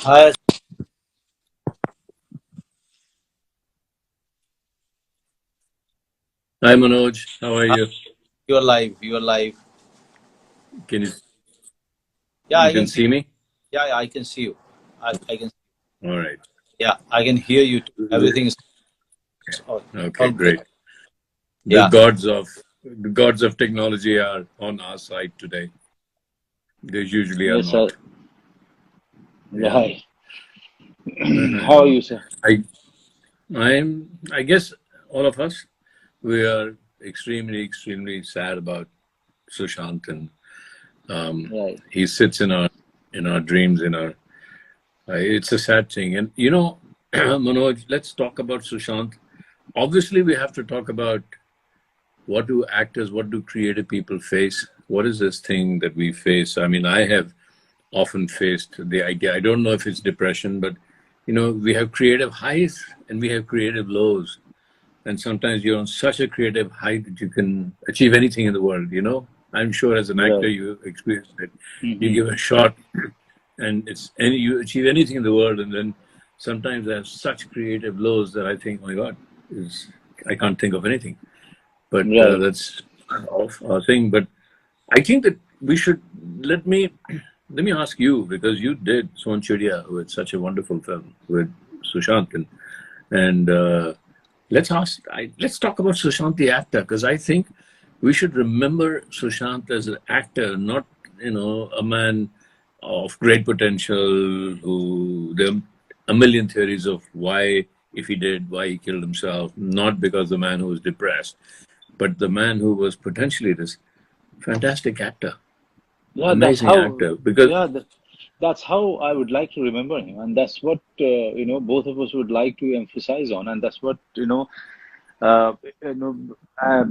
Hi, Hi Manoj, how are hi, you? you're live. You're live. Can you Yeah, you I can can see. see me? Yeah, I can see you. I can. All right. Yeah, I can hear you too. Everything is Okay, all good. great. The Yeah. gods of the gods of technology are on our side today. They usually are Yes, not. sir. Yeah. Right. How are you, sir? I I guess all of us we are extremely sad about Sushant, and Right. he sits in our dreams in our it's a sad thing. And Manoj, let's talk about Sushant. Obviously we have to talk about what do actors, what do creative people face? What is this thing that we face? I mean, I have often faced the idea. I don't know if it's depression, but we have creative highs and we have creative lows. And sometimes you're on such a creative height that you can achieve anything in the world. I'm sure as an actor Right. you experienced it. You Hmm. give a shot and you achieve anything in the world, and then sometimes I have such creative lows that I think, oh my God, is I can't think of anything. But Right. that's off our thing. But I think that we should let me ask you, because you did Son Chidiya with such a wonderful film with Sushant, and let's talk about Sushant the actor, because I think we should remember Sushant as an actor, not a man of great potential who there are a million theories of why he killed himself, not because the man who was depressed, but the man who was potentially this fantastic actor, Yeah, that's amazing how. actor. Because Yeah, that's how I would like to remember him, and that's what both of us would like to emphasize on, and that's what uh, you know, uh,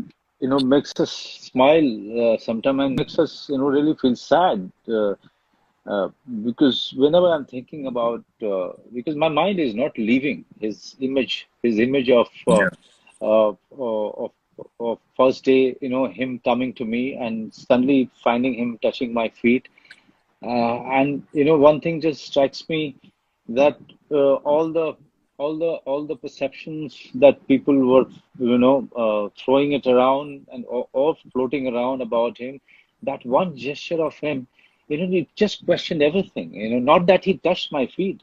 makes us smile sometimes and makes us really feel sad. Uh, because whenever I'm thinking about, because my mind is not leaving his image yeah, of first day, him coming to me and suddenly finding him touching my feet. And one thing just strikes me that all the perceptions that people were throwing it around and or floating around about him, that one gesture of him, it just questioned everything. Not that he touched my feet.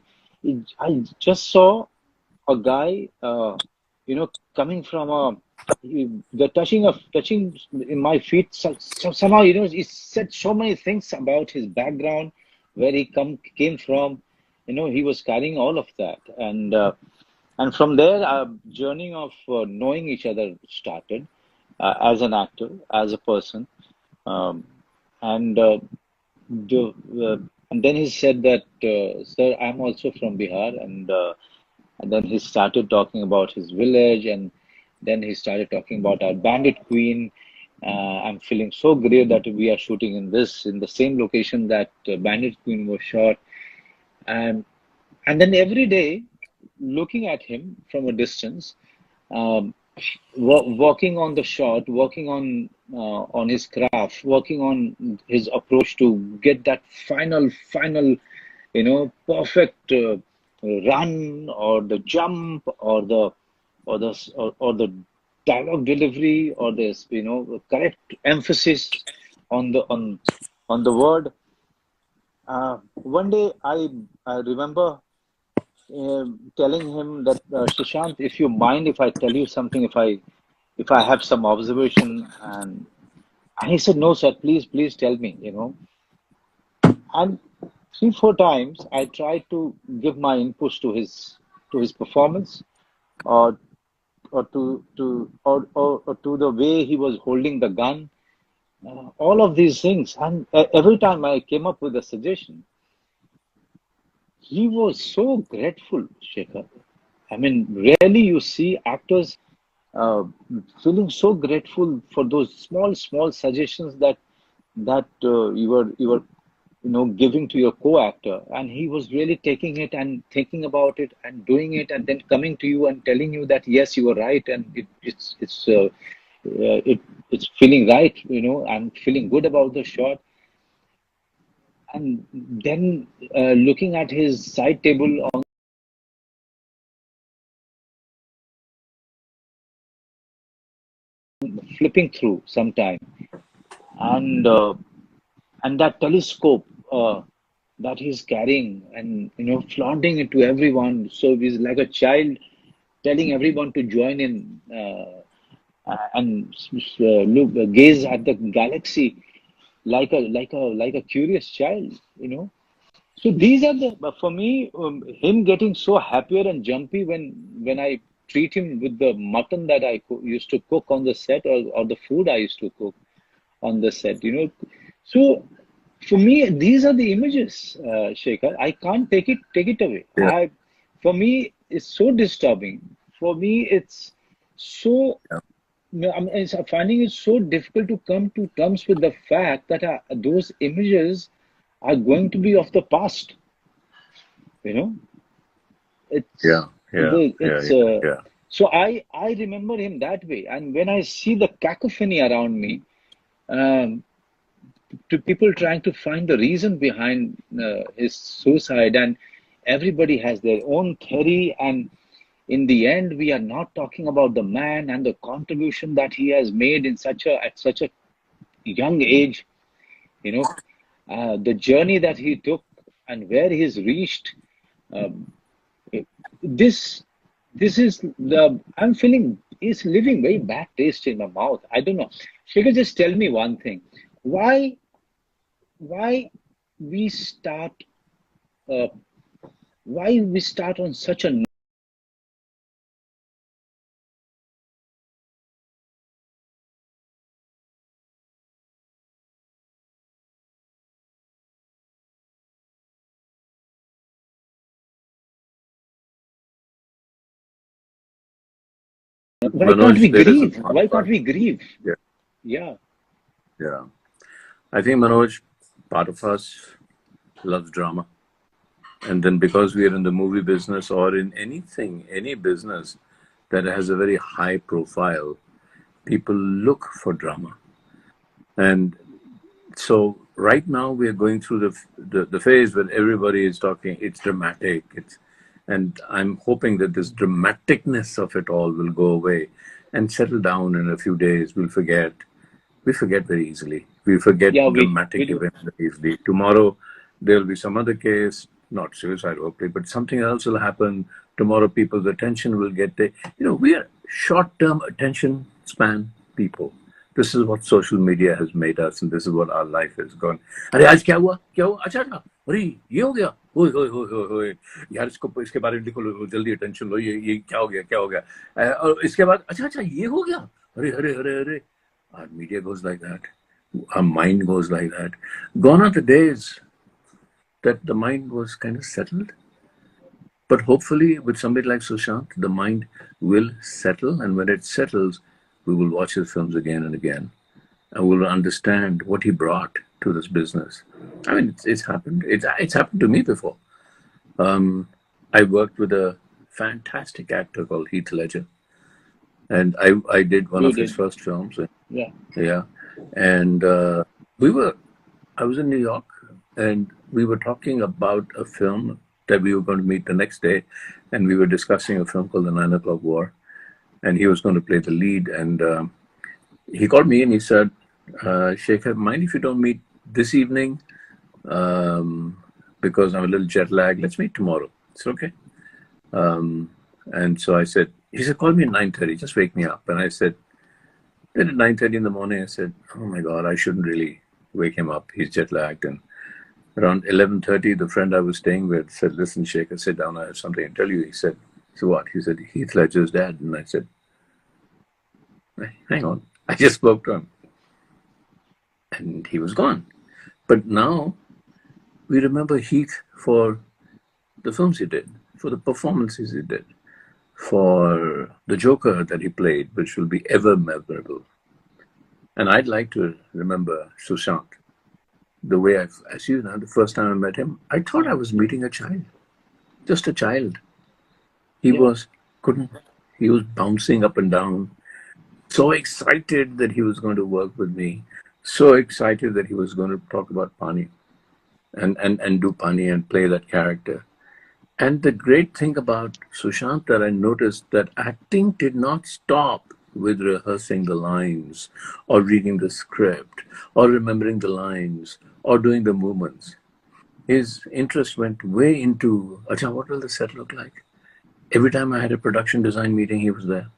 I just saw a guy, coming from the touching in my feet. Somehow, he said so many things about his background, where he came from. He was carrying all of that, and from there, our journey of knowing each other started, as an actor, as a person, um, and the, uh, and then he said that, "Sir, I'm also from Bihar," and then he started talking about his village, and then he started talking about our Bandit Queen. I'm feeling so great that we are shooting in the same location that Bandit Queen was shot. And then every day, looking at him from a distance, um, working on the shot, working on his craft, working on his approach to get that final, perfect run, or the jump, or the dialogue delivery, or this correct emphasis on the word. One day I remember telling him that, Shashant, if you mind if I tell you something, if I have some observation, and he said, no, sir, please tell me. And three, four times I tried to give my inputs to his performance, or or to the way he was holding the gun, all of these things. And every time I came up with a suggestion, he was so grateful, Shekhar. I mean, rarely you see actors uh, feeling so grateful for those small suggestions that you were giving to your co-actor, and he was really taking it and thinking about it and doing it, and then coming to you and telling you that yes, you were right, and it's feeling right. I'm feeling good about the shot. and then looking at his side table on flipping through sometime, and and that telescope that he's carrying, and flaunting it to everyone. So he's like a child telling everyone to join in, and look, gaze at the galaxy like a curious child. So these are the for me, him getting so happier and jumpy when I treat him with the mutton that I used to cook on the set, or the food I used to cook on the set. So for me, these are the images, Shekhar. I can't take it away. Yeah. For me, it's so disturbing. For me, it's so. Yeah. I'm finding it so difficult to come to terms with the fact that those images are going to be of the past. You know, it's Yeah. Yeah. it's Yeah. Yeah. so I remember him that way, and when I see the cacophony around me, um, to people trying to find the reason behind his suicide, and everybody has their own theory, and in the end we are not talking about the man and the contribution that he has made in at such a young age, you know the journey that he took and where he's reached. um, this this is the I'm feeling is leaving very bad taste in my mouth. I don't know. Shikhar, just tell me one thing. Why why we start uh, why we start on such a why can't we Manoj, there is a grieve? thought Why can't part. we grieve? Yeah. Yeah. Yeah. I think, Manoj, part of us loves drama. And then because we are in the movie business or in anything, any business that has a very high profile, people look for drama. And so right now we are going through the phase where everybody is talking, it's dramatic. And I'm hoping that this dramaticness of it all will go away and settle down in a few days. We forget very easily. We forget Yeah, we dramatic do. events very easily. Tomorrow, there'll be some other case, not suicide, hopefully, but something else will happen. Tomorrow, people's attention will get there. We are short-term attention span people. This is what social media has made us, and this is what our life has gone. अरे आज क्या हुआ अच्छा था अरे ये हो गया ओए ओए ओए ओए ओए यार इसके बारे में लिखो लो, जल्दी अटेंशन लो ये क्या हो गया और इसके बाद अच्छा ये हो गया अरे अरे अरे अरे our media goes like that. Our mind goes like that. Gone are the days that the mind was kind of settled. But hopefully, with somebody like Sushant, the mind will settle. And when it settles, we will watch his films again and again. And we'll understand what he brought to this business. I mean, it's happened. It's happened to me before. I worked with a fantastic actor called Heath Ledger. And I did one You of his did. first films. Yeah. Yeah. And I was in New York, and we were talking about a film that we were going to meet the next day. And we were discussing a film called The 9 O'Clock War. And he was going to play the lead. And he called me and he said, Shekhar, mind if you don't meet this evening? Because I'm a little jet lagged. Let's meet tomorrow. It's okay. And so he said, call me at 9:30, just wake me up. And I said, then at 9:30 in the morning, I said, oh my God, I shouldn't really wake him up. He's jet lagged. And around 11:30, the friend I was staying with said, listen, Shekhar, sit down. I have something to tell you. He said, so what? He said, Heath Ledger's dead. And I said, hang on. I just spoke to him. And he was gone. But now we remember Heath for the films he did, for the performances he did, for the Joker that he played, which will be ever memorable. And I'd like to remember Sushant the way as you know, the first time I met him, I thought I was meeting a child, just a child. He Yeah. was bouncing up and down, so excited that he was going to work with me, so excited that he was going to talk about Pani. and do Pani and play that character. And the great thing about Sushant that I noticed that acting did not stop with rehearsing the lines or reading the script or remembering the lines or doing the movements. His interest went way into, Acha, what will the set look like? Every time I had a production design meeting, he was there.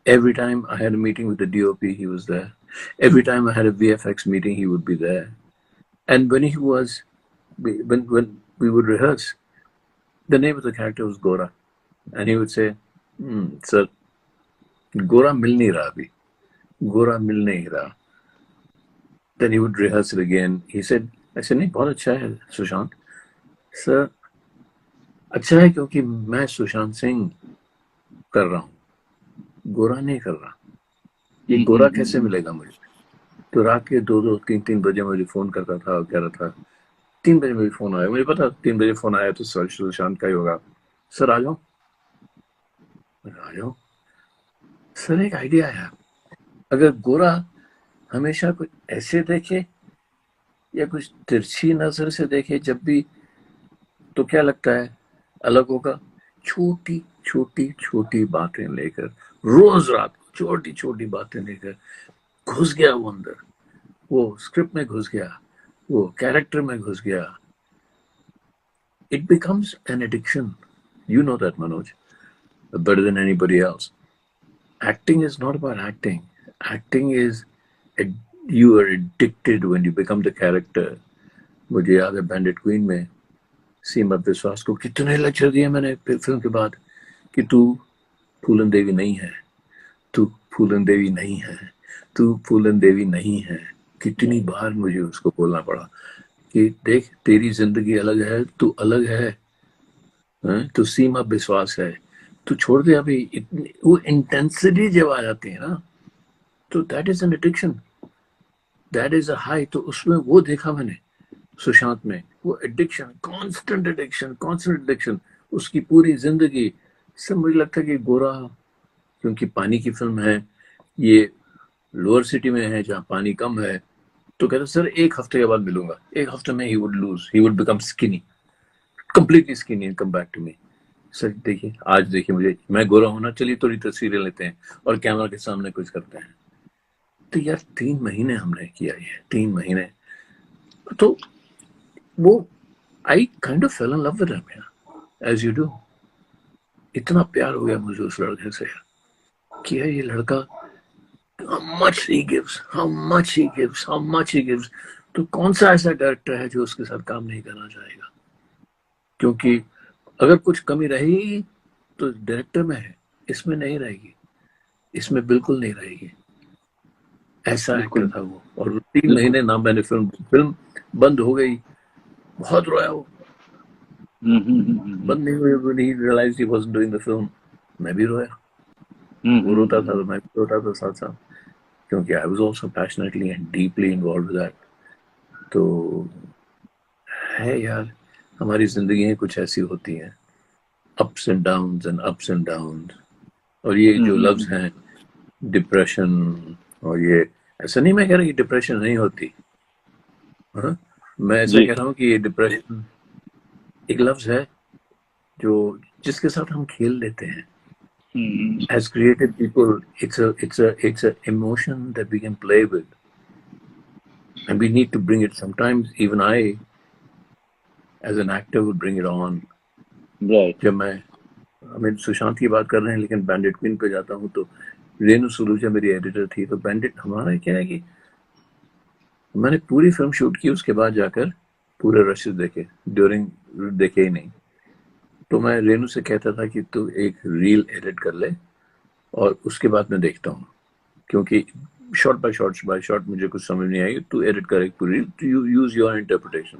Every time I had a meeting with the DOP, he was there. Every time I had a VFX meeting, he would be there. And when when we would rehearse, the name of the character was Gora. And he would say, sir, Gora mil nahi raha abhi. Gora mil nahi raha. Then he would rehearse it again. He said, I said, नहीं बहुत अच्छा है Sushant. Sir अच्छा है क्योंकि मैं सुशांत सिंह कर रहा हूँ, गोरा नहीं कर रहा. ये गोरा कैसे मिलेगा मुझे? तो रात के 2-3 बजे मुझे फोन करता था और कह रहा था, 3 बजे मुझे फोन आया, मुझे पता 3 बजे फोन आया तो सर सुशांत का ही होगा. सर आ जाओ. आ जाओ सर, एक आइडिया है. अगर गोरा हमेशा कुछ ऐसे देखे या कुछ तिरछी नजर से देखे जब भी, तो क्या लगता है अलग होगा? छोटी छोटी छोटी बातें लेकर, रोज रात को छोटी छोटी बातें लेकर घुस गया वो अंदर, वो स्क्रिप्ट में घुस गया, वो कैरेक्टर में घुस गया. It becomes an addiction. You know that, Manoj, better than anybody else. Acting is not about acting. Acting is you are addicted when you become the character. मुझे याद है बैंडिट क्वीन में सीमा विश्वास को कितने लेक्चर दिए मैंने फिल्म के बाद कि तू फूलन देवी नहीं है, तू फूलन देवी नहीं है, तू फूलन देवी नहीं है. कितनी बार मुझे उसको बोलना पड़ा कि देख तेरी जिंदगी अलग है, तू अलग है, तू सीमा विश्वास है, तू छोड़ दे अभी. वो इंटेंसिटी जब आ जाती है ना, तो that is an addiction, that is a high. तो उसमें वो देखा मैंने सुशांत में, वो एडिक्शन, कांस्टेंट एडिक्शन. उसकी पूरी जिंदगी सब मुझे लगता है कि गोरा, क्योंकि पानी की फिल्म है, ये लोअर सिटी में है जहाँ पानी कम है, तो कहते सर 1 हफ्ते के बाद मिलूंगा. 1 हफ्ते में ही would become skinny, completely skinny and come back to me. Sir देखिए, आज देखिए मुझे, मैं गोरा होना, चलिए थोड़ी तस्वीरें लेते हैं और कैमरा के सामने कुछ करते हैं. तो यार 3 महीने हमने किया ये, 3 महीने. तो वो I kind of fell in love with him, as you do. इतना प्यार हो गया मुझे उस लड़के से कि ये लड़का, how much he gives. तो कौन सा ऐसा डायरेक्टर है जो उसके साथ काम नहीं करना चाहेगा? क्योंकि अगर कुछ कमी रहेगी तो डायरेक्टर में है, इसमें नहीं रहेगी, इसमें बिल्कुल नहीं रहेगी. ऐसा एक्टर था वो. और 3 महीने ना मैंने फिल्म बंद हो गई, बहुत रोया वो. बंद नहीं हुई, when he realized he wasn't doing the film, मैं भी रोया. वो रोता था तो मैं भी रोता था साथ साथ, क्योंकि I was also passionately and deeply involved with that. तो है यार, हमारी जिंदगी कुछ ऐसी होती हैं, ups and downs. और ये जो लफ्ज हैं डिप्रेशन, और ये ऐसा नहीं मैं कह रहा कि डिप्रेशन नहीं होती, हाँ? मैं ऐसा कह रहा हूँ कि ये डिप्रेशन एक लफ्ज है जो जिसके साथ हम खेल लेते हैं. As creative people, it's a emotion that we can play with, and we need to bring it. Sometimes even I, as an actor, would bring it on. Right. जब मैं सुशांत की बात कर रहे हैं, लेकिन बैंडिट क्वीन पे जाता हूँ तो रेनू सुलूजा मेरी एडिटर थी. तो बैंडिट हमारा क्या है कि मैंने पूरी फिल्म शूट की, उसके बाद जाकर पूरे रशेस देखे, ड्यूरिंग देखे ही नहीं. तो मैं रेनू से कहता था कि तू एक रील एडिट कर ले और उसके बाद मैं देखता हूँ, क्योंकि शॉट बाय शॉट मुझे कुछ समझ नहीं आई, तू एडिट कर एक पूरी, यू यूज योर इंटरप्रिटेशन.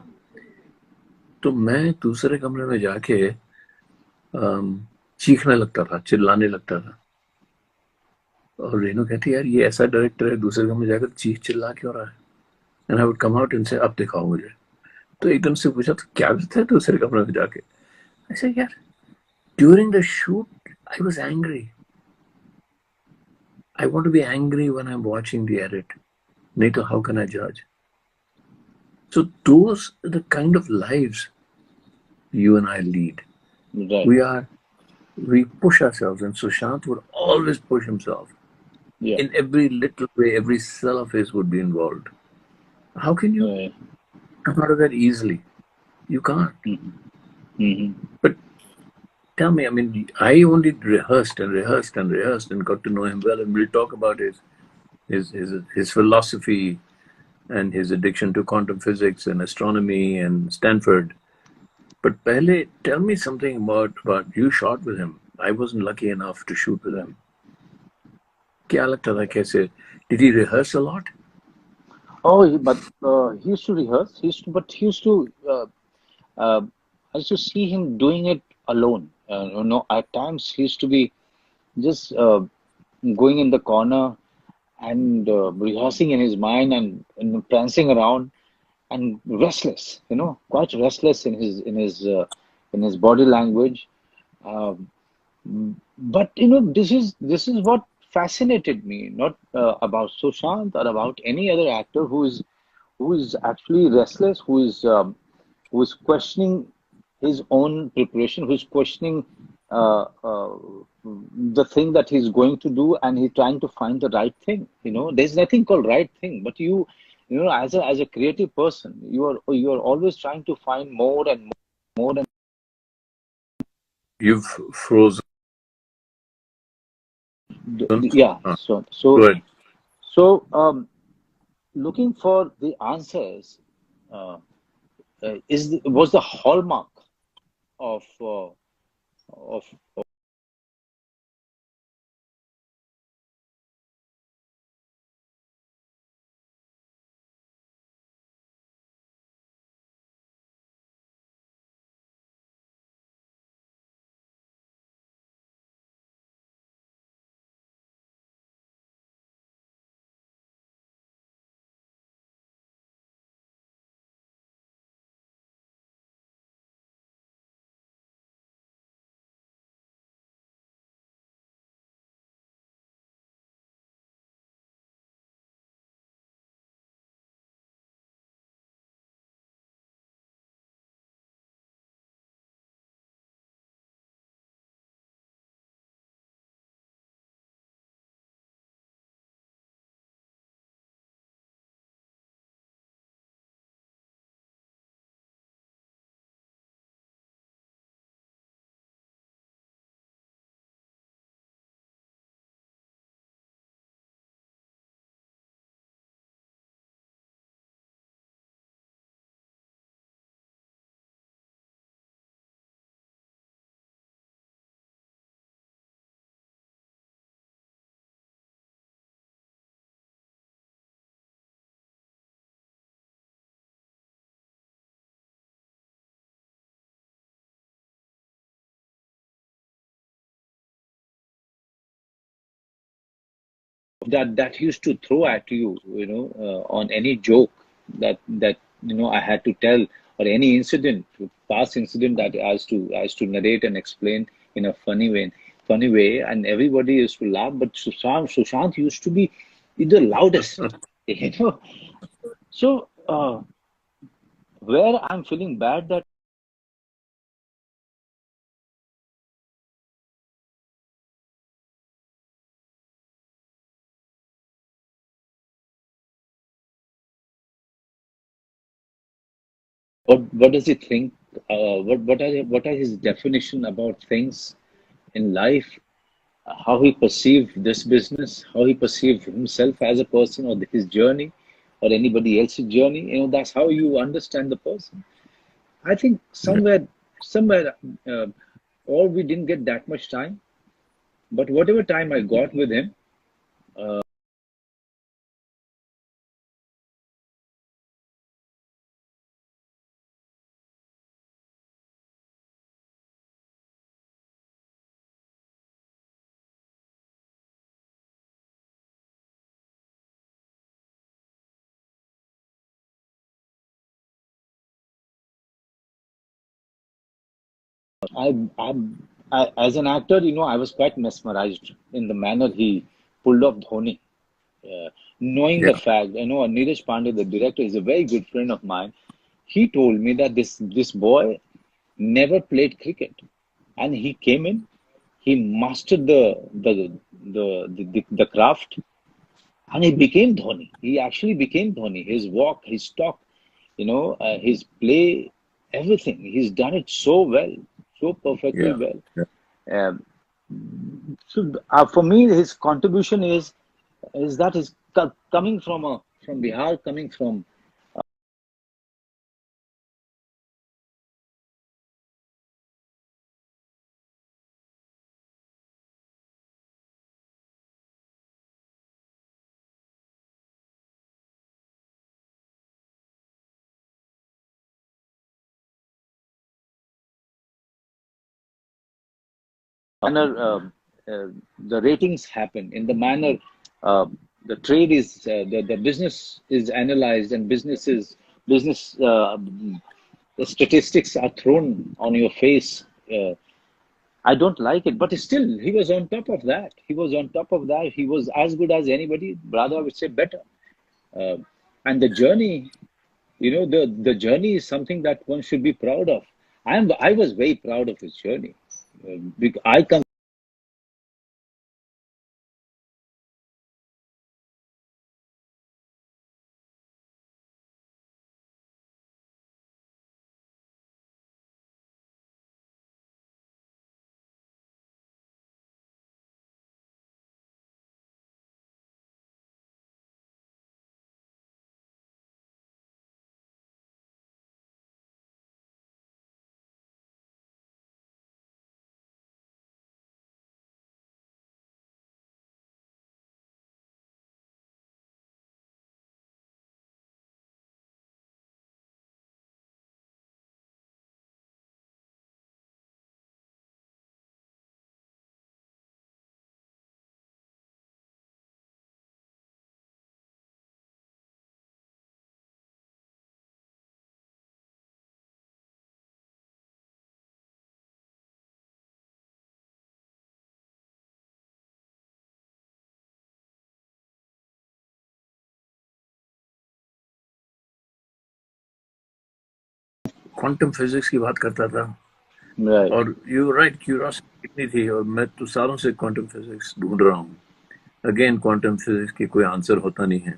तो मैं दूसरे कमरे में जाके चीखने लगता था, चिल्लाने लगता था. और रेनू कहती यार ये ऐसा डायरेक्टर है, दूसरे कमरे में जाकर चीख चिल्ला क्यों रहा है? And I would come out and से अब दिखाओ मुझे. तो एकदम से पूछा तो क्या करता है दूसरे कमरे में जाके? ऐसे यार during the shoot I was angry. I want to be angry when I'm watching the edit. नहीं तो how can I judge? So those are the kind of lives you and I lead. Right. We push ourselves, and Sushant would always push himself. Yeah. In every little way, every cell of his would be involved. How can you Right. come out of that easily? You can't. Mm-hmm. But tell me, I mean, I only rehearsed and rehearsed and rehearsed and got to know him well, and we'll talk about his philosophy and his addiction to quantum physics and astronomy and Stanford. But Pehle, tell me something about you shot with him. I wasn't lucky enough to shoot with him. क्या लगता था कैसे? Did he rehearse a lot? But he used to rehearse. But he used to. Uh, I used to see him doing it alone. At times he used to be just going in the corner and rehearsing in his mind and prancing around and restless. Quite restless in his body language. Um, but this is what fascinated me, not about Sushant or about any other actor who is actually restless, who is questioning his own preparation, who's questioning uh, uh, the thing that he's going to do, and he's trying to find the right thing. There's nothing called right thing, but as a creative person, you are always trying to find more and more and You've frozen. yeah. Huh. So so Good. so looking for the answers uh, was the hallmark of of that used to throw at you, on any joke that I had to tell, or any incident, past incident that I used to narrate and explain in a funny way, and everybody used to laugh. But Sushant used to be the loudest, you know. So where I'm feeling bad, that what does he think? What are his definition about things in life? How he perceived this business, how he perceived himself as a person, or his journey, or anybody else's journey. That's how you understand the person. I think Yeah. somewhere, uh, or we didn't get that much time, but whatever time I got with him, I, as an actor, I was quite mesmerized in the manner he pulled off Dhoni. Knowing the Yeah. fact, Neeraj Pandey, the director, is a very good friend of mine. He told me that this boy never played cricket, and he came in, he mastered the craft, and he became Dhoni. He actually became Dhoni. His walk, his talk, his play, everything. He's done it so well, so perfectly Yeah. well. Yeah. Um, so for me, his contribution is that is coming from Bihar, coming from manner the ratings happen in the manner uh, the trade is the business is analyzed and business the statistics are thrown on your face. I don't like it, but still he was on top of that. He was on top of that. He was as good as anybody. Rather, I would say better. Uh, and the journey, the journey is something that one should be proud of. I was very proud of his journey. I come quantum physics की बात करता था right. और you right curiosity कितनी थी और मैं तो सालों से क्वांटम फिजिक्स ढूंढ रहा हूँ अगेन क्वांटम फिजिक्स की कोई आंसर होता नहीं है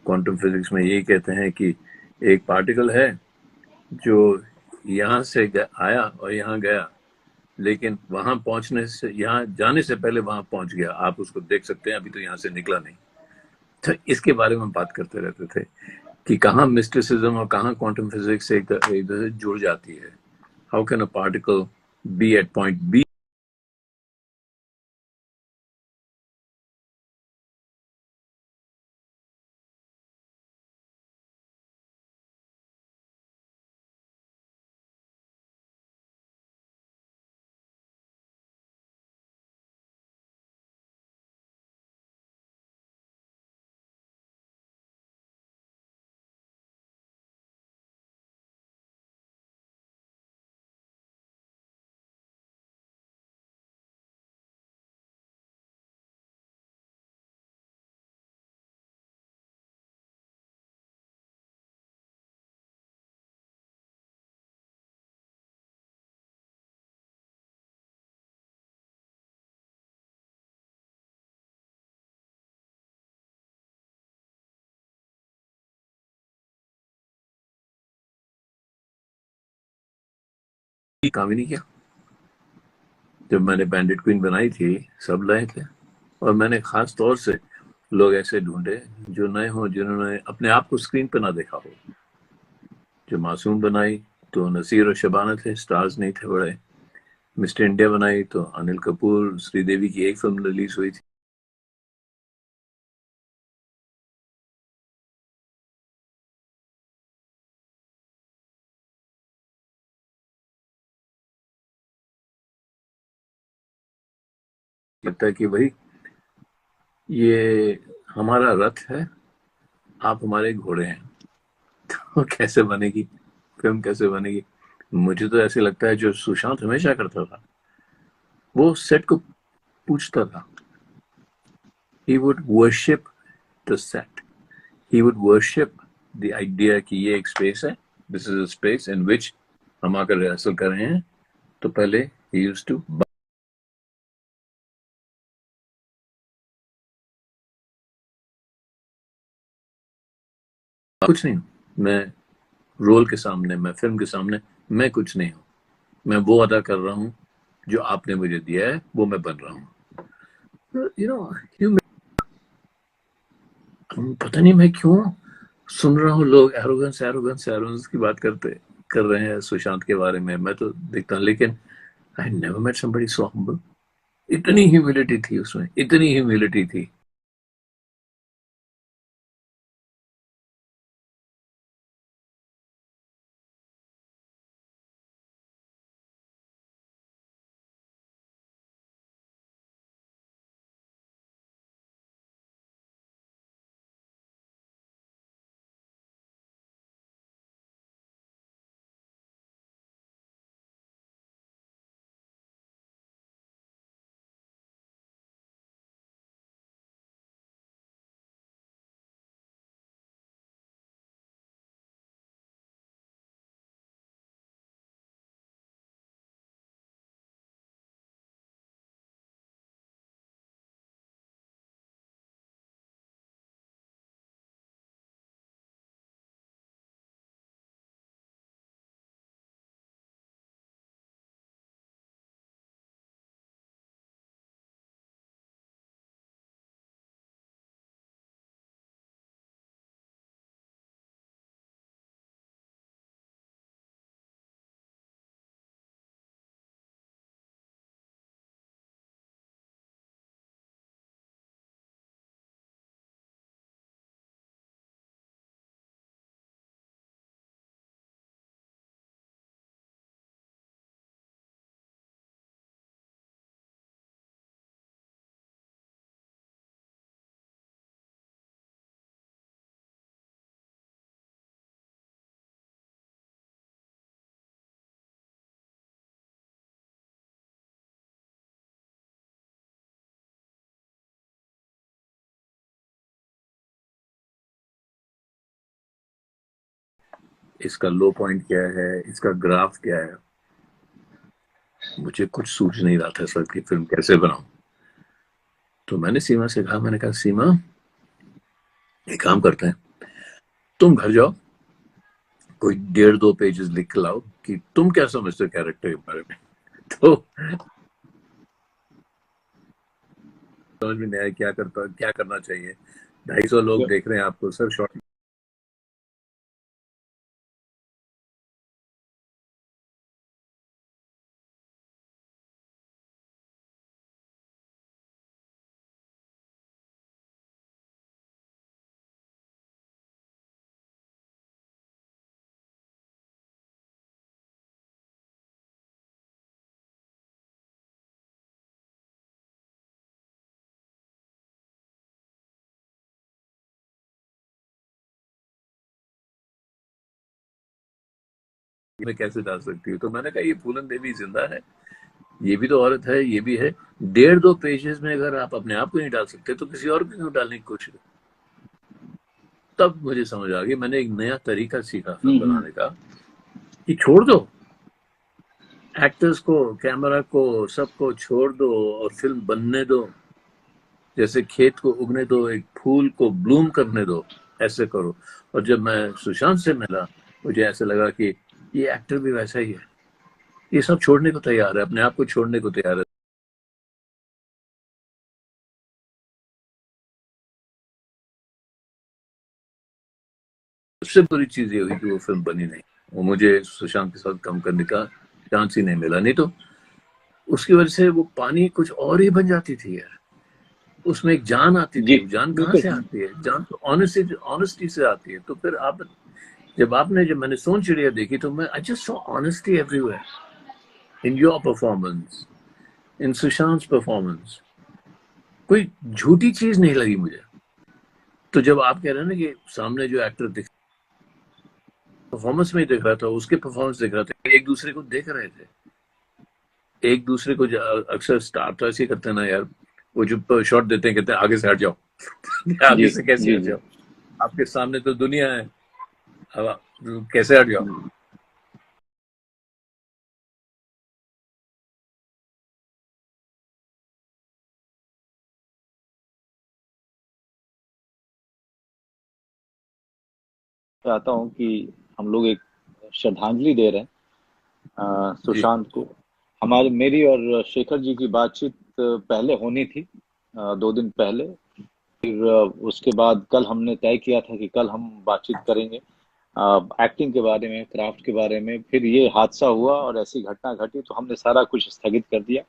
क्वांटम फिजिक्स में यही कहते हैं कि एक पार्टिकल है जो यहाँ से आया और यहाँ गया लेकिन वहां पहुंचने से यहाँ जाने से पहले वहां पहुंच गया आप उसको देख सकते हैं अभी तो यहाँ से निकला नहीं तो इसके बारे में बात करते रहते थे कि कहाँ मिस्टिसिज्म और कहाँ क्वांटम फिजिक्स एक दूसरे से जुड़ जाती है how can a particle be at point B काम ही नहीं किया जब मैंने बैंडिट क्वीन बनाई थी सब नए थे और मैंने खास तौर से लोग ऐसे ढूंढे जो नए हों जिन्होंने अपने आप को स्क्रीन पे ना देखा हो जो मासूम बनाई तो नसीर और शबाना थे स्टार्स नहीं थे बड़े मिस्टर इंडिया बनाई तो अनिल कपूर श्रीदेवी की एक फिल्म रिलीज हुई थी लगता है कि भाई ये हमारा रथ है आप हमारे घोड़े हैं तो कैसे बनेगी फिल्म कैसे बनेगी मुझे तो ऐसे लगता है जो सुशांत हमेशा करता था वो सेट को पूछता था he would worship the set. He would worship the idea कि ये एक space है, this is a space in which हम आकर रिहर्सल कर रहे हैं. तो पहले he used to कुछ नहीं हूँ मैं रोल के सामने, मैं फिल्म के सामने, मैं कुछ नहीं हूँ. मैं वो अदा कर रहा हूँ जो आपने मुझे दिया है, वो मैं बन रहा हूँ. You know, पता नहीं मैं क्यों सुन रहा हूँ लोग एरोगेंस की बात कर रहे हैं सुशांत के बारे में. मैं तो देखता हूँ, लेकिन I never met somebody so humble. इतनी ह्यूमिलिटी थी उसमें, इतनी ह्यूमिलिटी थी. इसका लो पॉइंट क्या है, इसका ग्राफ क्या है, मुझे कुछ सूझ नहीं रहा था सर की फिल्म कैसे बनाऊं. तो मैंने सीमा से कहा, मैंने कहा सीमा एक काम करते हैं, तुम घर जाओ, कोई 1.5-2 पेजेस लिख के लाओ कि तुम क्या समझते हो कैरेक्टर के बारे में. तो समझ में नहीं आया क्या करना चाहिए. 250 लोग देख रहे हैं आपको सर. शॉर्ट में कैसे डाल सकती हूँ. तो मैंने कहा ये फूलन देवी जिंदा है, ये भी तो औरत है, ये भी है. 1.5-2 पेजेस में अगर आप अपने आप को नहीं डाल सकते तो किसी और को क्यों डालने की कोशिश. तब मुझे समझ आ गई, मैंने एक नया तरीका सीखा फिल्म बनाने का कि छोड़ दो एक्टर्स को, कैमरा को, सबको छोड़ दो और फिल्म बनने दो. जैसे खेत को उगने दो, एक फूल को ब्लूम करने दो, ऐसे करो. और जब मैं सुशांत से मिला, मुझे ऐसे लगा कि ये एक्टर भी वैसा ही है, ये सब छोड़ने को तैयार है, अपने आप को छोड़ने को तैयार है. सबसे बुरी चीज ये हुई कि वो फिल्म बनी नहीं, वो मुझे सुशांत के साथ काम करने का चांस ही नहीं मिला. नहीं तो उसकी वजह से वो पानी कुछ और ही बन जाती थी यार. उसमें एक जान आती थी. जान कहाँ से आती है? जान तो ऑनेस्टी से आती है. तो फिर जब मैंने सोन चिड़िया देखी तो मैं I just saw honesty everywhere in your performance, in Sushant performance. कोई झूठी चीज नहीं लगी मुझे. तो जब आप कह रहे हैं ना कि सामने जो एक्टर दिख परफॉर्मेंस में दिख रहा था, उसके परफॉर्मेंस दिख रहा था, एक दूसरे को देख रहे थे. एक दूसरे को अक्सर स्टार तो ऐसे करते हैं ना यार, वो जो शॉट देते हैं, कहते हैं आगे से हट जाओ, आगे जी से कैसे जी हट जी। जाओ? आपके सामने तो दुनिया है, अब आप कैसे हट जाओ? चाहता हूँ कि हम लोग एक श्रद्धांजलि दे रहे हैं जी। सुशांत को। हमारी मेरी और शेखर जी की बातचीत पहले होनी थी, 2 दिन पहले। फिर उसके बाद कल हमने तय किया था कि कल हम बातचीत करेंगे एक्टिंग के बारे में, क्राफ्ट के बारे में। फिर ये हादसा हुआ और ऐसी घटना घटी तो हमने सारा कुछ स्थगित कर दिया।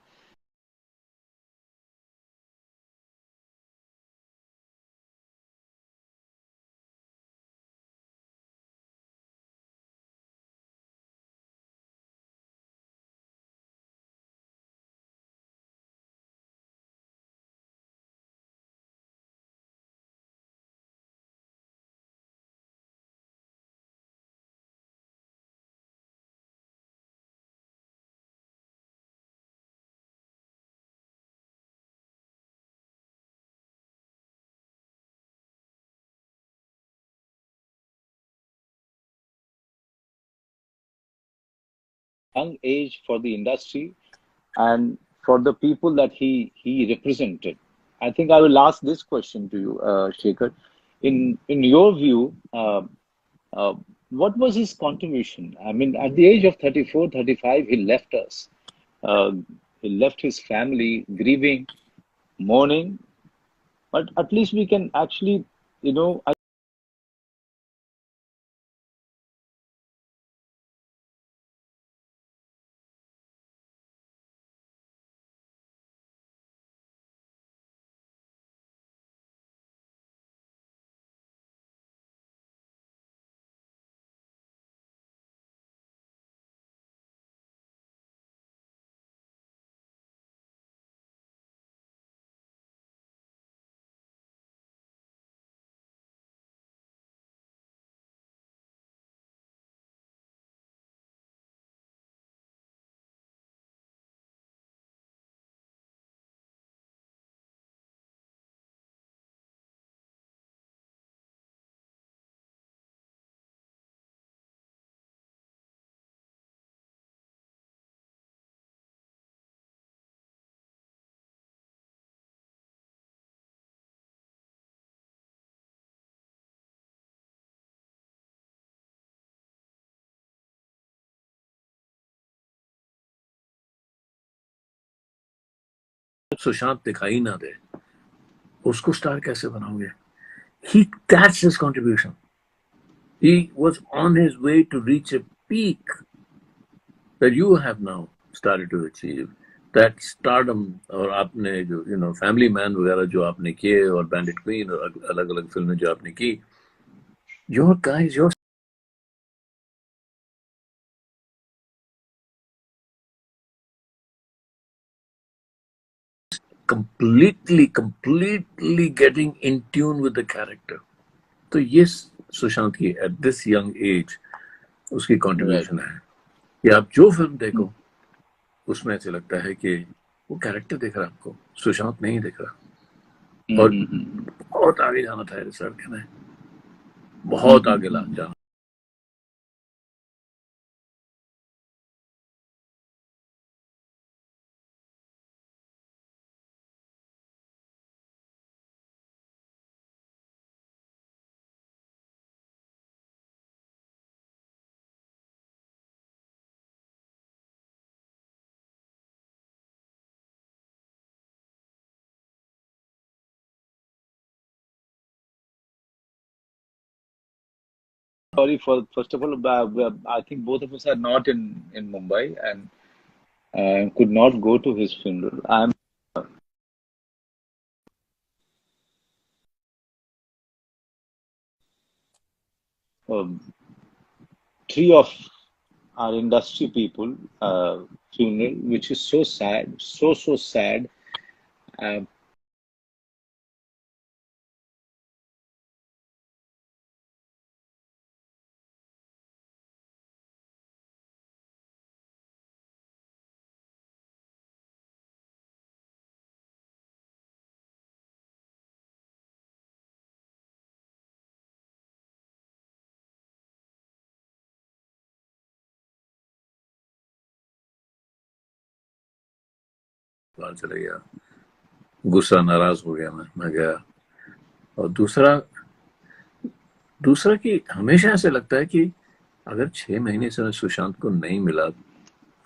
Young age for the industry and for the people that he represented. I think I will ask this question to you, Shekhar. In your view, uh, what was his contribution? I mean, at the age of 34, 35, he left us. Uh, he left his family grieving, mourning, but at least we can actually, you know, Sushant दिखाई ना दे, उसको star कैसे बनाओगे? He, that's his contribution. He was on his way to reach a peak that you have now started to achieve. That stardom और आपने जो family man वगैरह जो आपने किए और बैंडिट क्वीन और अलग अलग फिल्में जो आपने की, your guys, you're completely getting in tune with the character. तो ये सुशांत की एट दिस यंग एज उसकी right. कंट्रीब्यूशन है कि आप जो फिल्म देखो उसमें ऐसे लगता है कि वो कैरेक्टर दिख रहा है आपको, सुशांत नहीं दिख रहा। और Mm-hmm. बहुत आगे जाना था इस लड़के ने, बहुत आगे जाना। Sorry for first of all, I think both of us are not in Mumbai and could not go to his funeral. I'm um, three of our industry people funeral, which is so sad, so sad. Uh, बाहर चले गया, गुस्सा, नाराज हो गया, मैं गया। और दूसरा कि हमेशा ऐसे लगता है कि अगर 6 महीने से मैं सुशांत को नहीं मिला,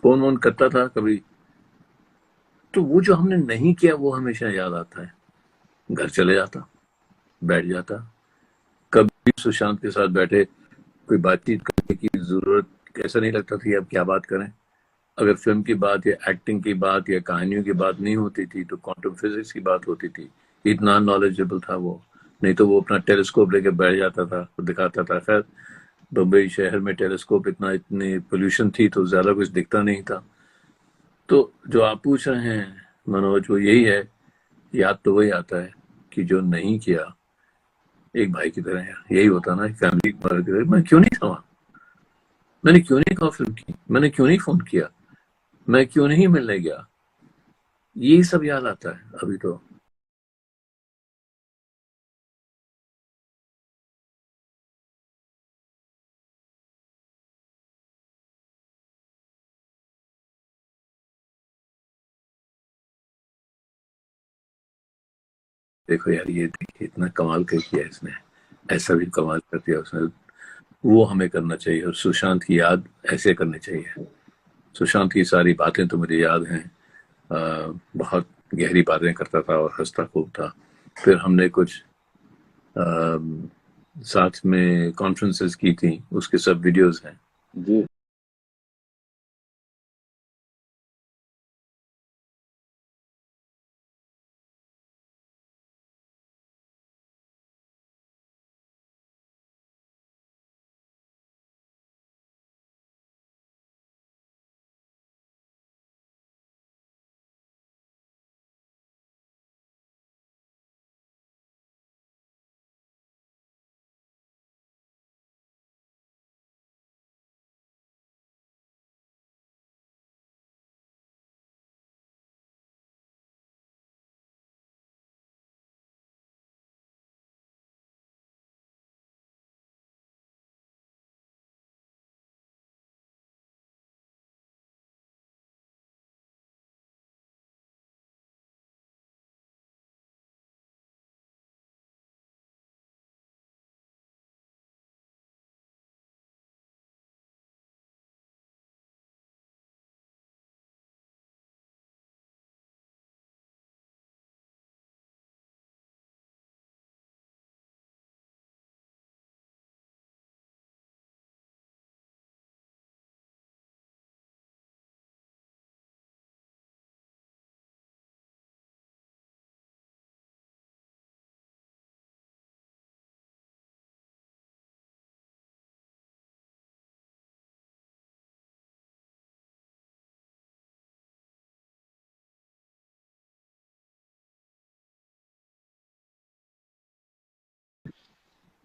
फोन वोन करता था कभी, तो वो जो हमने नहीं किया वो हमेशा याद आता है। घर चले जाता, बैठ जाता, कभी सुशांत के साथ बैठे कोई बातचीत करने की जरूरत ऐसा नहीं लगता था कि अब क्या बात करें। अगर फिल्म की बात या एक्टिंग की बात या कहानियों की बात नहीं होती थी तो क्वांटम फिजिक्स की बात होती थी। इतना नॉलेजेबल था वो। नहीं तो वो अपना टेलीस्कोप लेके बैठ जाता था, वो दिखाता था। खैर, बम्बई शहर में टेलीस्कोप इतनी पोल्यूशन थी तो ज्यादा कुछ दिखता नहीं था। तो जो आप पूछ रहे हैं मनोज, वो यही है, याद तो वही आता है कि जो नहीं किया एक भाई की तरह। यही होता ना, फैमिली की तरह। मैं क्यों नहीं था वहां, मैंने क्यों नहीं कॉल फिल्म की, मैंने क्यों नहीं फोन किया, मैं क्यों नहीं मिलने गया, यही सब याद आता है अभी तो। देखो यार, ये देखिए इतना कमाल कर किया इसने, ऐसा भी कमाल कर दिया उसने। वो हमें करना चाहिए, और सुशांत की याद ऐसे करनी चाहिए। सुशांत की सारी बातें तो मुझे याद हैं। बहुत गहरी बातें करता था और हंसता खूब था। फिर हमने कुछ साथ में कॉन्फ्रेंसेस की थी, उसके सब वीडियोस हैं। जी।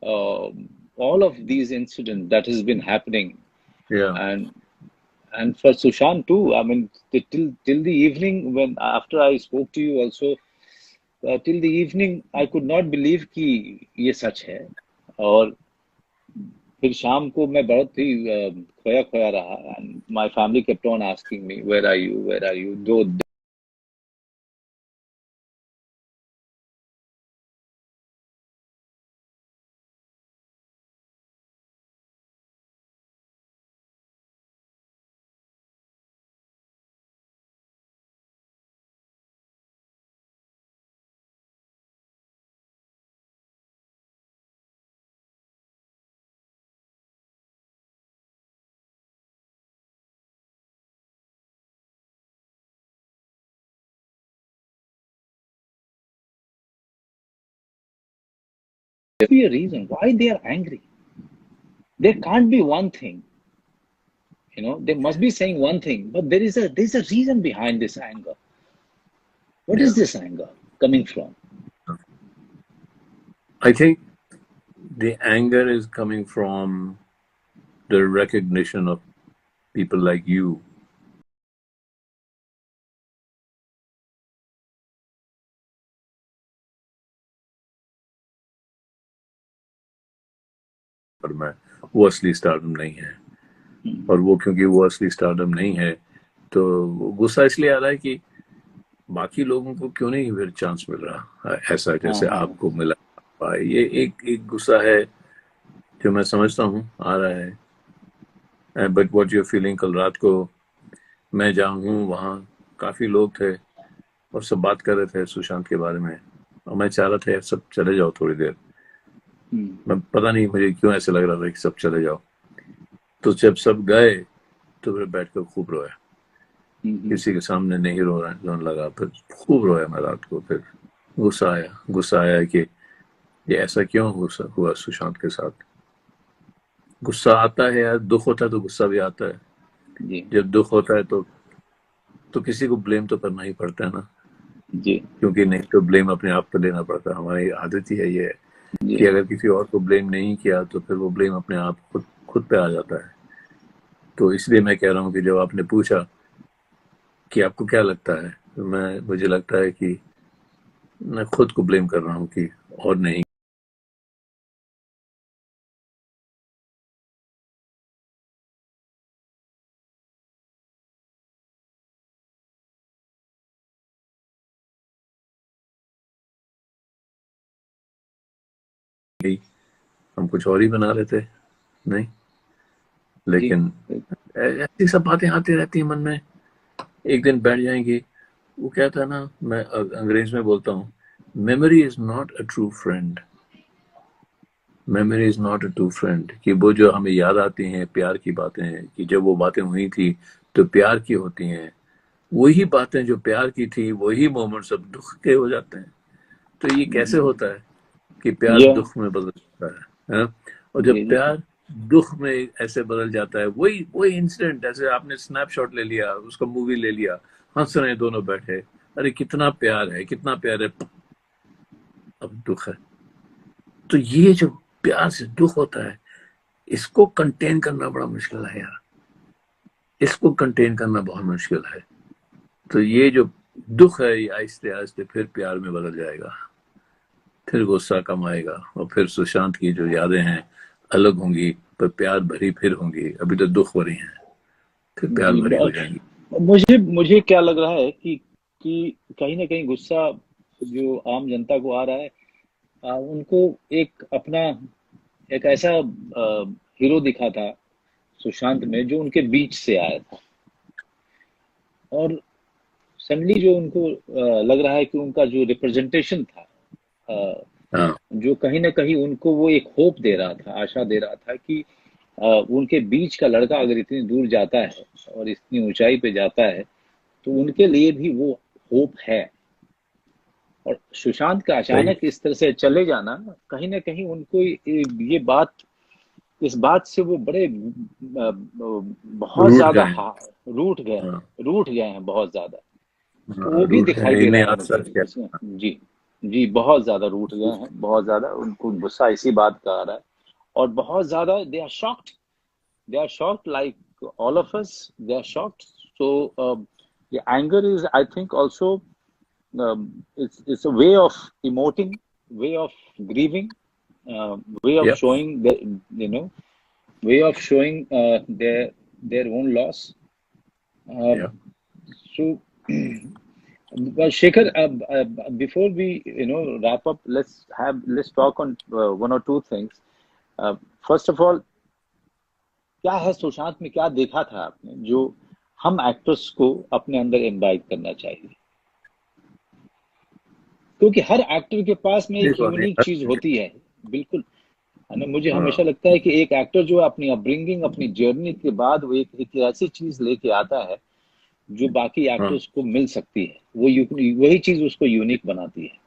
All of these incidents that has been happening, या and for Sushant too. I mean, till the evening, when after I spoke to you also, till the evening, I could not believe कि ये सच है। और फिर शाम को मैं बहुत ही खोया खोया रहा, and my family kept on asking me, where are you, where are you, though there be a reason why they are angry. There can't be one thing. They must be saying one thing, but there's a reason behind this anger. What या is this anger coming from? I think the anger is coming from the recognition of people like you। पर मैं, वो असली stardom नहीं है। और वो क्योंकि वो असली स्टारडम नहीं है, तो गुस्सा इसलिए आ रहा है कि बाकी लोगों को क्यों नहीं फिर चांस मिल रहा ऐसा जैसे हाँ आपको मिला। ये एक गुस्सा है जो मैं समझता हूँ आ रहा है। बट व्हाट यू फीलिंग, कल रात को मैं जहाँ हूँ वहाँ काफी लोग थे और सब बात कर रहे थे सुशांत के बारे में, और मैं चाह रहा था यार सब चले जाओ थोड़ी देर। मैं पता नहीं मुझे क्यों ऐसे लग रहा था कि सब चले जाओ। तो जब सब गए तो फिर बैठ कर खूब रोया, किसी के सामने नहीं रोने लगा, फिर खूब रोया मैं रात को। फिर गुस्सा आया कि ये ऐसा क्यों हुआ सुशांत के साथ। गुस्सा आता है यार, दुख होता है तो गुस्सा भी आता है। जी जब दुख होता है तो किसी को ब्लेम तो करना ही पड़ता है ना, जी क्योंकि नहीं तो ब्लेम अपने आप पर लेना पड़ता है। हमारी आदत ही है ये जी कि अगर किसी और को ब्लेम नहीं किया तो फिर वो ब्लेम अपने आप खुद पे आ जाता है। तो इसलिए मैं कह रहा हूँ कि जब आपने पूछा कि आपको क्या लगता है, तो मुझे लगता है कि मैं खुद को ब्लेम कर रहा हूँ कि और नहीं गई, हम कुछ और ही बना रहे थे। नहीं, जी लेकिन ऐसी सब बातें आती रहती हैं मन में, एक दिन बैठ जाएंगी। वो कहता है ना, मैं अंग्रेज में बोलता हूँ, memory is not a true friend. Memory is not a true friend, कि वो जो हमें याद आती हैं प्यार की बातें हैं, कि जब वो बातें हुई थी तो प्यार की होती हैं, वही बातें जो प्यार की थी वही मोमेंट्स अब दुख के हो जाते हैं। तो ये कैसे होता है कि प्यार ये दुख में बदल जाता है? और जब जी जी प्यार दुख में ऐसे बदल जाता है, वही वही इंसिडेंट, ऐसे आपने स्नैपशॉट ले लिया, उसका मूवी ले लिया, हंस रहे हैं दोनों बैठे, अरे कितना प्यार है कितना प्यार है, अब दुख है। तो ये जो प्यार से दुख होता है, इसको कंटेन करना बड़ा मुश्किल है यार, इसको कंटेन करना बहुत मुश्किल है। तो ये जो दुख है ये आहिस्ते आहिस्ते फिर प्यार में बदल जाएगा, फिर गुस्सा कम आएगा, और फिर सुशांत की जो यादें हैं अलग होंगी, पर प्यार भरी फिर होंगी। अभी तो दुख भरी हैं, फिर प्यार जी भरी हो जाएंगी। मुझे मुझे क्या लग रहा है कि कहीं ना कहीं गुस्सा जो आम जनता को आ रहा है, उनको एक अपना एक ऐसा हीरो दिखा था सुशांत में जो उनके बीच से आया था, और सडनली जो उनको लग रहा है कि उनका जो रिप्रेजेंटेशन था, अ, हाँ जो कहीं ना कहीं उनको वो एक होप दे रहा था, आशा दे रहा था कि उनके बीच का लड़का अगर इतनी दूर जाता है और इतनी ऊंचाई पे जाता है तो उनके लिए भी वो होप है। और सुशांत का सही, अचानक इस तरह से चले जाना, कहीं ना कहीं उनको ये बात, इस बात से वो बड़े बहुत रूठ ज्यादा गए हैं। हाँ रूठ गए हैं बहुत ज्यादा। तो हाँ, वो भी रूठ गए दिखाई हैं, दे रहा इन्हें है आज मुझे सच क्या। इसमें। जी जी बहुत ज्यादा रूठ गए हैं, बहुत ज्यादा उनको गुस्सा इसी बात का आ रहा है, और बहुत ज्यादा they are shocked, they are shocked like all of us, they are shocked. So the anger is, I think, also it's a way of emoting, way of grieving, way of Yep, showing the, you know, way of showing their own loss. uh, yeah. so well, Shekhar, before we wrap up, let's talk on one or two things. First of all, क्या है सुशांत में, क्या देखा था आपने जो हम actors को अपने अंदर इनवाइट करना चाहिए? क्योंकि हर एक्टर के पास में एक देखो अभी यूनिक चीज होती है। बिल्कुल, है ना? मुझे हमेशा लगता है कि एक एक्टर जो अपनी अपब्रिंगिंग, अपनी जर्नी के बाद वो एक ऐसी चीज लेके आता है जो बाकी हाँ, एक्टर्स को मिल सकती है, वही चीज उसको यूनिक बनाती है।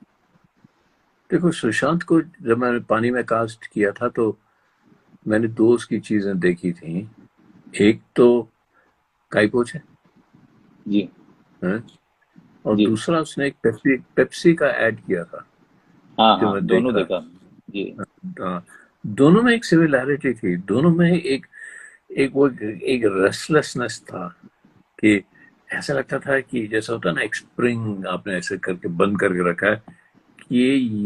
देखो सुशांत को जब मैंने पानी में कास्ट किया था तो मैंने दो उसकी चीजें देखी थी। एक तो काइपोच जी है, और जी दूसरा उसने एक पेप्सी का ऐड किया था हाँ जो हाँ, मैं दोनों देखा। देखा। जी हाँ, दोनों में एक सिमिलैरिटी थी, दोनों में एक एक रेस्टलेसनेस था, कि ऐसा लगता था कि जैसा होता है ना, एक स्प्रिंग आपने ऐसे करके बंद करके रखा है, कि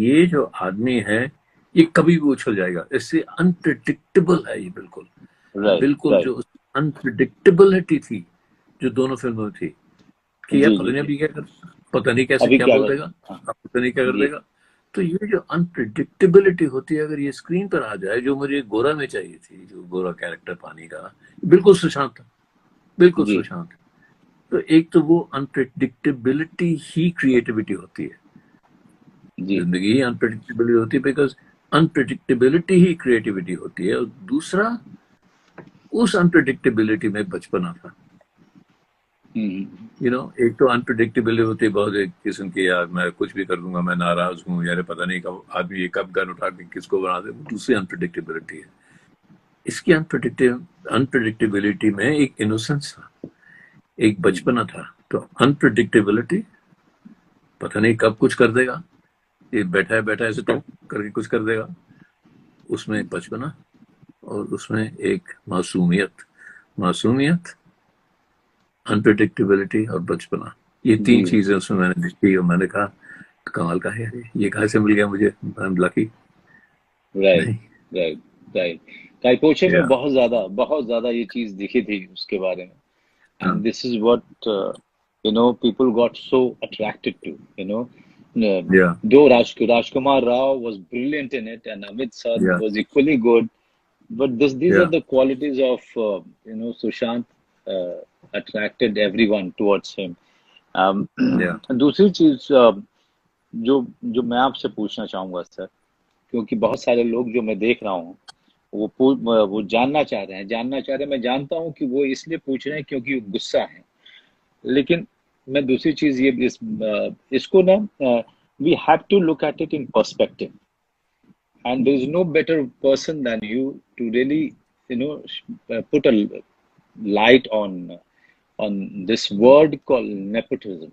ये जो आदमी है ये कभी भी उछल जाएगा। इससे अनप्रिडिक्टेबल है ये, बिल्कुल राइट बिल्कुल राइट। जो अनप्रिडिक्टेबिलिटी थी जो दोनों फिल्मों में थी, कि यार जी पता जी नहीं जी अभी क्या कर, पता नहीं कैसे अभी क्या क्या बोल कर देगा, अब पता नहीं क्या कर जी देगा। तो ये जो अनप्रिडिक्टेबिलिटी होती है, अगर ये स्क्रीन पर आ जाए, जो मुझे गोरा में चाहिए थी, जो गोरा कैरेक्टर पानी का, बिल्कुल सुशांत था, बिल्कुल जी सुशांत। तो एक तो वो अनप्रिडिक्टेबिलिटी ही क्रिएटिविटी होती है, जी जिंदगी ही अनप्रिडिक्टेबिलिटी होती है, बिकॉज अनप्रिडिक्टेबिलिटी ही क्रिएटिविटी होती है। और दूसरा, उस अनप्रिडिक्टेबिलिटी में बचपना था। एक तो अनप्रिडिक्टेबिलिटी होती है बहुत, एक किस्म की, यार मैं कुछ भी कर दूंगा, मैं नाराज हूँ यार, पता नहीं कब आदमी ये कब गन उठा के किसको बना दे, दूसरी अनप्रिडिक्टेबिलिटी है। इसकी अनप्रिडिक्टेबिलिटी में एक इनोसेंस था, एक बचपना था। तो अनप्रिडिक्टेबिलिटी, पता नहीं कब कुछ कर देगा, ये बैठा है बैठा है ऐसे टोक करके कुछ कर देगा, उसमें बचपना, और उसमें एक मासूमियत। मासूमियत, अनप्रिडिक्टेबिलिटी और बचपना, ये जी तीन चीजें उसमें मैंने देखी, और मैंने कहा कमाल का है यार, ये कहाँ से मिल गया मुझे, आई एम लकी। राइट नहीं, राइट राइट काइपोचे में या बहुत ज्यादा ये चीज दिखी थी उसके बारे में हाँ, and this is what people got so attracted to या though Rajkumar Rao was brilliant in it and Amit Sir या was equally good but these या are the qualities of Sushant attracted everyone towards him um, या दूसरी चीज जो जो मैं आपसे पूछना चाहूंगा सर क्योंकि बहुत सारे लोग जो मैं देख रहा हूँ वो जानना चाह रहे हैं मैं जानता हूँ कि वो इसलिए पूछ रहे हैं क्योंकि वो गुस्सा है लेकिन मैं दूसरी चीज ये इसको ना we have to look at it in perspective and there is no better person than you to really put a light on this word called nepotism.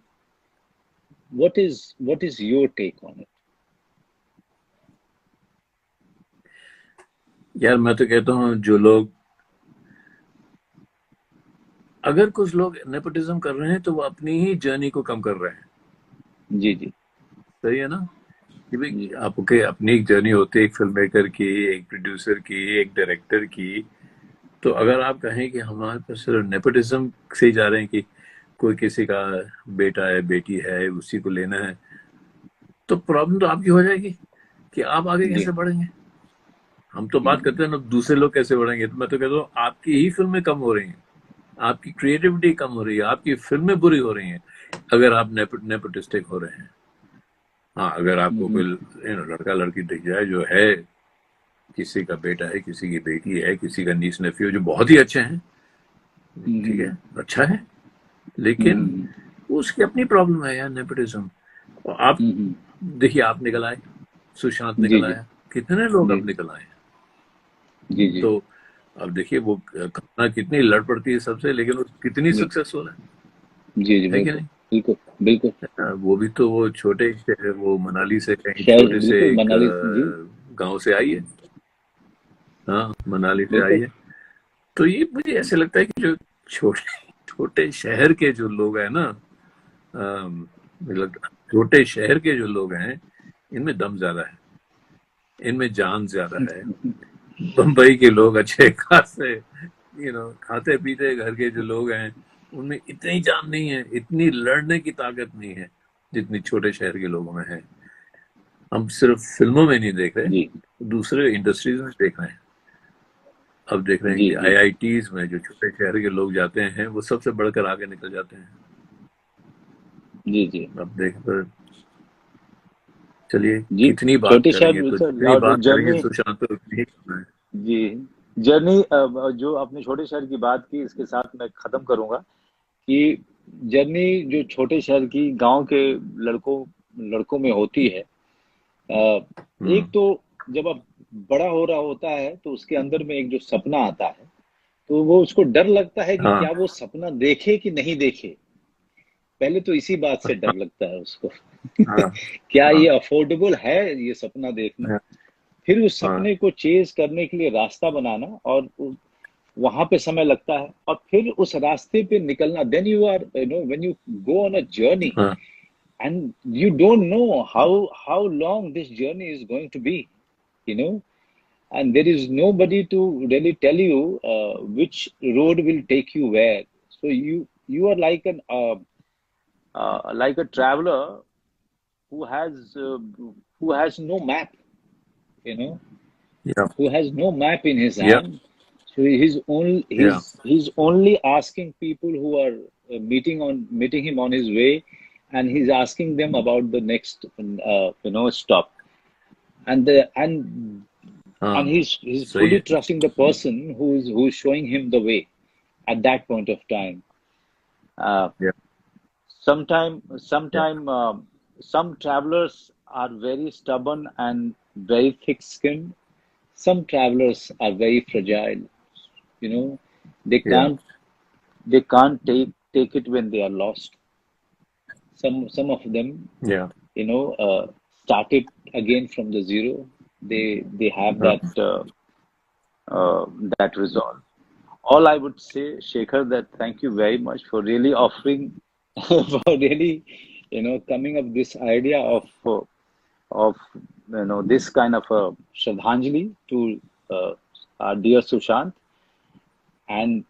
What is your take on it? यार मैं तो कहता हूँ, जो लोग, अगर कुछ लोग नेपोटिज्म कर रहे हैं तो वो अपनी ही जर्नी को कम कर रहे हैं। जी जी सही है ना, कि भाई जी आपके अपनी एक जर्नी होती है, एक फिल्म मेकर की, एक प्रोड्यूसर की, एक डायरेक्टर की। तो अगर आप कहें कि हमारे पास सिर्फ नेपोटिज्म से ही जा रहे हैं, कि कोई किसी का बेटा है बेटी है उसी को लेना है, तो प्रॉब्लम तो आपकी हो जाएगी कि आप आगे जी कैसे बढ़ेंगे। हम तो बात करते हैं ना दूसरे लोग कैसे बढ़ेंगे, तो मैं तो कहता हूँ आपकी ही फिल्में कम हो रही हैं, आपकी क्रिएटिविटी कम हो रही है, आपकी फिल्में बुरी हो रही हैं, अगर आप नेपोटिस्टिक हो रहे हैं। हाँ, अगर आपको कोई लड़का लड़की दिख जाए जो है, किसी का बेटा है, किसी की बेटी है, किसी का नीस नेफ्यू, जो बहुत ही अच्छे हैं, ठीक है, अच्छा है, लेकिन उसकी अपनी प्रॉब्लम है यार, नेपोटिज्म। और आप देखिए, आप निकल आए, सुशांत जी निकल जी आया, कितने लोग जी अब निकल आए। जी जी तो अब देखिए, वो कल्पना कितनी लड़ पड़ती है सबसे, लेकिन वो कितनी जी सक्सेसफुल जी जी है कि बिल्कुल नहीं। बिल्कुल बिल्कुल वो भी तो वो छोटे से, वो मनाली से कहीं शहर छोटे से बिल्कुल एक मनाली जी गांव से आई है। हाँ, मनाली से आई बिल्कुल है। तो ये मुझे ऐसे लगता है कि जो छोटे छोटे शहर के जो लोग हैं ना, छोटे शहर के जो लोग हैं, इनमें दम ज्यादा है, इनमें जान ज्यादा है। बम्बई के लोग अच्छे खासे खाते पीते घर के जो लोग हैं, उनमें इतनी जान नहीं है, इतनी लड़ने की ताकत नहीं है जितनी छोटे शहर के लोगों में है। हम सिर्फ फिल्मों में नहीं देख रहे, जी दूसरे इंडस्ट्रीज में देख रहे हैं। अब देख रहे हैं जी कि जी आईआईटीज में जो छोटे शहर के लोग जाते हैं, वो सबसे बढ़कर आगे निकल जाते हैं। जी जी अब देख तो, चलिए जी कितनी बात छोटे करेंगे, शहर तो जितनी सर बात करेंगे जर्नी सुशांत तो उतनी ही कम है। जी जर्नी जो आपने छोटे शहर की बात की इसके साथ मैं खत्म करूंगा कि जर्नी जो छोटे शहर की गांव के लड़कों लड़कों में होती है एक हम्म, तो जब अब बड़ा हो रहा होता है तो उसके अंदर में एक जो सपना आता है तो वो उसको डर लगता है कि हाँ क्या वो सपना देखे कि नहीं देखे पहले तो इसी बात से डर लगता है उसको हाँ क्या हाँ ये अफोर्डेबल है ये सपना देखना हाँ फिर उस हाँ सपने को चेज करने के लिए रास्ता बनाना और वहां पे समय लगता है और फिर उस रास्ते पे निकलना then you are when you go on a journey हाँ and you don't know how long this journey is going to be you know and there is nobody to really tell you which road will take you where so you are like an like a traveler who has no map, you know, Yeah. who has no map in his Yeah. hand. So Yeah. he's only asking people who are meeting him on his way, and he's asking them about the next stop, and the and हाँ, he's सही fully है. trusting the person who's showing him the way at that point of time. Uh, Yeah. sometime Yeah. sometime some travelers are very stubborn and very thick-skinned. Some travelers are very fragile. You know, they Yeah. can't take it when they are lost. Some of them, Yeah. started again from the zero. They have हाँ. that resolve. All I would say, Shekhar, that thank you very much for really offering, for really, coming up this idea of this kind of a Shraddhanjali to our dear Sushant, and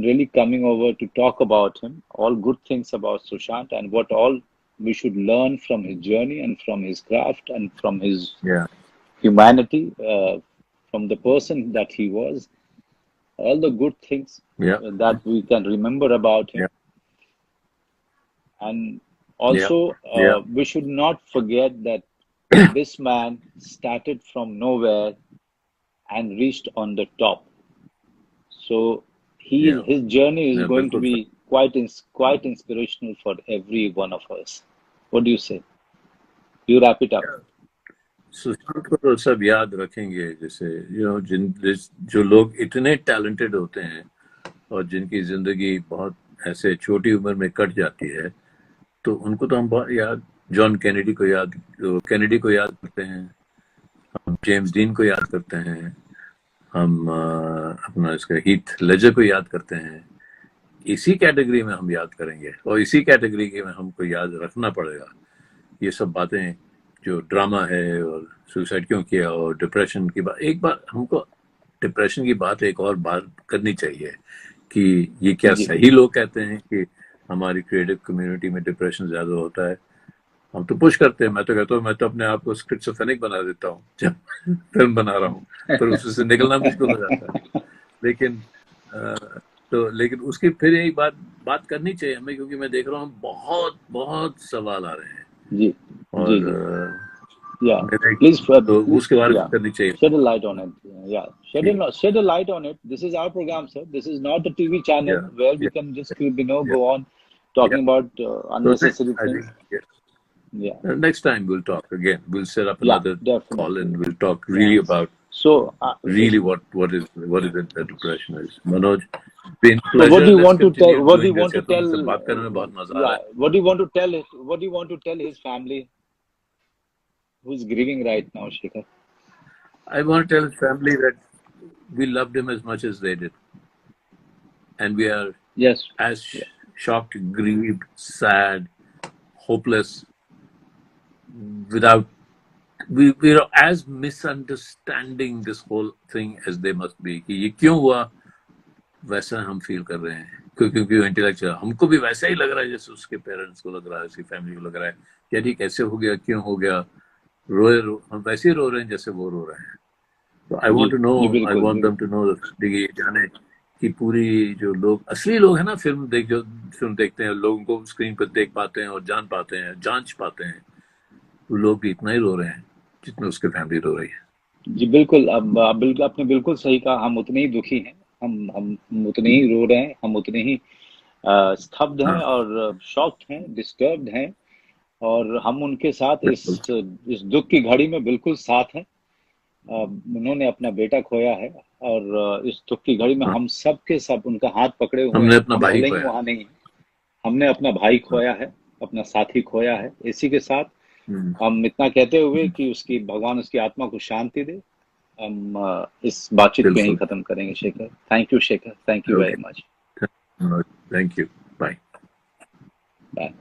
really coming over to talk about him, all good things about Sushant, and what all we should learn from his journey and from his craft and from his Yeah. humanity, from the person that he was, all the good things Yeah. that we can remember about him. Yeah. And Yeah. also, Yeah. we should not forget that this man started from nowhere and reached on the top. So Yeah. his journey is Yeah. going to बिल्कुल सही. be quite inspirational for every one of us. What do you say? You wrap it up. Sushant को तो सब याद रखेंगे, जैसे जो लोग इतने टैलेंटेड होते हैं और जिनकी जिंदगी बहुत ऐसे छोटी उम्र में कट जाती है, तो उनको तो हम बहुत याद, जॉन कैनेडी को याद करते हैं, हम जेम्स डीन को याद करते हैं, हम अपना इसका हीथ लेजर को याद करते हैं. इसी कैटेगरी में हम याद करेंगे और इसी कैटेगरी में हमको याद रखना पड़ेगा. ये सब बातें जो ड्रामा है और सुसाइड क्यों किया और डिप्रेशन की बात, एक बार हमको डिप्रेशन की बात एक और बात करनी चाहिए कि ये क्या जी सही लोग कहते हैं कि हमारी क्रिएटिव कम्युनिटी में डिप्रेशन ज्यादा होता है. हम तो पुश करते हैं. मैं तो कहता हूँ, मैं तो अपने आप को स्किज़ोफ्रेनिक बना देता हूँ जब फिल्म बना रहा हूँ, पर उससे निकलना मुश्किल हो जाता है. लेकिन लेकिन उसकी फिर यही बात करनी चाहिए हमें, क्योंकि मैं देख रहा हूँ बहुत बहुत सवाल आ रहे हैं. जी और जी जी. Yeah, please, तो उसके बारे में yeah, करनी चाहिए. shed a light on it. Yeah, ठीक. shed a light on it. This is our program, sir. This is not a TV channel Yeah. where we Yeah. can just, Yeah. go on talking Yeah. about So unnecessary I things. think, yeah. Yeah, Next time we'll talk again. We'll set up yeah, another call definitely. and we'll talk really about So, really what is it that depression is. Manoj, been so what pleasure. do you Let's want to tell? continue What do you doing want this. to tell? तुमसे बात करने में बहुत मजा आ रहा Yeah, है. what do you want to tell? What do you want to tell his family who's grieving right now, Shekhar? I want to tell his family that we loved him as much as they did, and we are Yes. as shocked, grieved, sad, hopeless, without we're as misunderstanding this whole thing as they must be. कि ये क्यों हुआ, वैसा हम feel कर रहे हैं, क्योंकि इंटेलेक्चुअल हमको भी वैसा ही लग रहा है जैसे उसके पेरेंट्स को लग रहा है, उसकी फैमिली को लग रहा है कि यार ये कैसे हो गया, क्यों हो गया, हम वैसे ही रो रहे हैं जैसे वो रो रहे हैं. तो आई वांट टू नो, जी आई बिल्कुल वांट देम टू नो ये जाने कि पूरी जो लोग असली लोग हैं ना, फिल्म देखते हैं, लोगों को स्क्रीन पर देख पाते हैं और जान पाते हैं, जांच पाते हैं, वो लोग भी इतना ही रो रहे हैं जितना उसके फैमिली रो रही है. जी बिल्कुल. अब आपने बिल्कुल सही कहा. हम उतने ही दुखी हैं, हम उतने ही रो रहे हैं, हम उतने ही स्तब्ध हैं हाँ. और शॉक्ड हैं, डिस्टर्ब्ड हैं, और हम उनके साथ बिल्कुल. इस दुख की घड़ी में बिल्कुल साथ हैं. उन्होंने अपना बेटा खोया है, और इस दुख की घड़ी में हाँ. हम सब के सब उनका हाथ पकड़े हुए हमने हैं. अपना हम भाई भले ही खोया. वहां नहीं हैं, हमने अपना भाई खोया है, अपना साथी खोया है. इसी के साथ हम इतना कहते हुए कि भगवान उसकी आत्मा को शांति दे, हम इस बातचीत को यहीं बिल्कुल. खत्म करेंगे. Shekhar, thank you. Shekhar, thank you very okay. Much. Thank you. Bye. Bye.